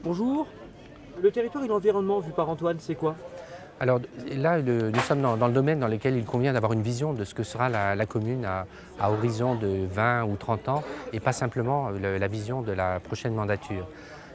Bonjour. Le territoire et l'environnement vu par Antoine, c'est quoi? Alors là, nous sommes dans le domaine dans lequel il convient d'avoir une vision de ce que sera la commune à horizon de 20 ou 30 ans et pas simplement la vision de la prochaine mandature.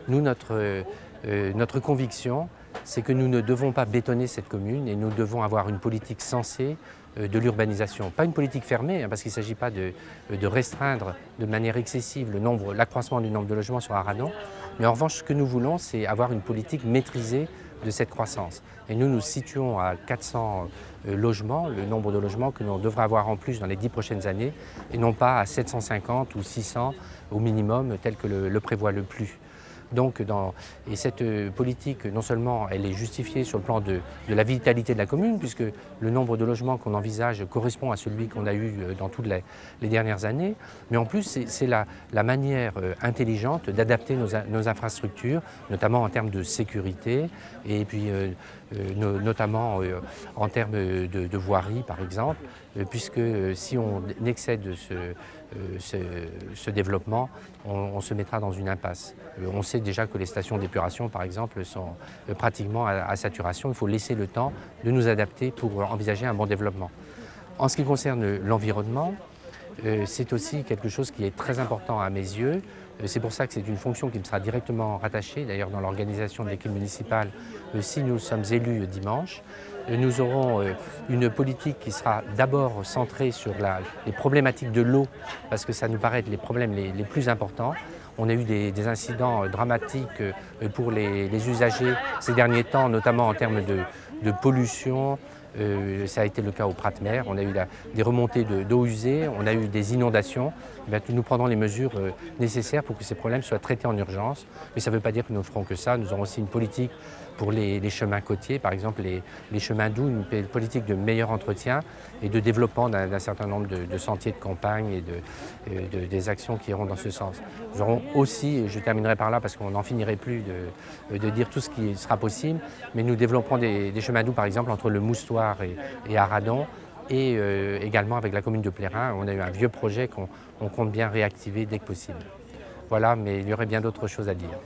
Nous, notre conviction, c'est que nous ne devons pas bétonner cette commune et nous devons avoir une politique sensée de l'urbanisation. Pas une politique fermée, parce qu'il ne s'agit pas de restreindre de manière excessive l'accroissement du nombre de logements sur Arradon, mais en revanche, ce que nous voulons, c'est avoir une politique maîtrisée de cette croissance. Et nous nous situons à 400 logements, le nombre de logements que l'on devra avoir en plus dans les 10 prochaines années, et non pas à 750 ou 600 au minimum, tel que le prévoit le PLU. Donc, et cette politique, non seulement elle est justifiée sur le plan de la vitalité de la commune, puisque le nombre de logements qu'on envisage correspond à celui qu'on a eu dans toutes les dernières années, mais en plus c'est la manière intelligente d'adapter nos infrastructures, notamment en termes de sécurité, et puis notamment en termes de voirie par exemple, puisque si on excède ce développement, on se mettra dans une impasse. On sait déjà que les stations d'épuration, par exemple, sont pratiquement à saturation. Il faut laisser le temps de nous adapter pour envisager un bon développement. En ce qui concerne l'environnement, c'est aussi quelque chose qui est très important à mes yeux. C'est pour ça que c'est une fonction qui me sera directement rattachée, d'ailleurs dans l'organisation de l'équipe municipale, si nous sommes élus dimanche. Nous aurons une politique qui sera d'abord centrée sur les problématiques de l'eau, parce que ça nous paraît être les problèmes les plus importants. On a eu des incidents dramatiques pour les usagers ces derniers temps, notamment en termes de pollution. Ça a été le cas au Prat-Mer. On a eu des remontées d'eau usée, on a eu des inondations. Nous prendrons les mesures nécessaires pour que ces problèmes soient traités en urgence. Mais ça ne veut pas dire que nous ne ferons que ça. Nous aurons aussi une politique pour les chemins côtiers, par exemple les chemins doux, une politique de meilleur entretien et de développement d'un certain nombre de sentiers de campagne et des actions qui iront dans ce sens. Nous aurons aussi, et je terminerai par là parce qu'on n'en finirait plus de dire tout ce qui sera possible, mais nous développerons des chemins doux, par exemple, entre le Moustoir et Arradon, et également avec la commune de Plérin. On a eu un vieux projet qu'on compte bien réactiver dès que possible. Voilà, mais il y aurait bien d'autres choses à dire.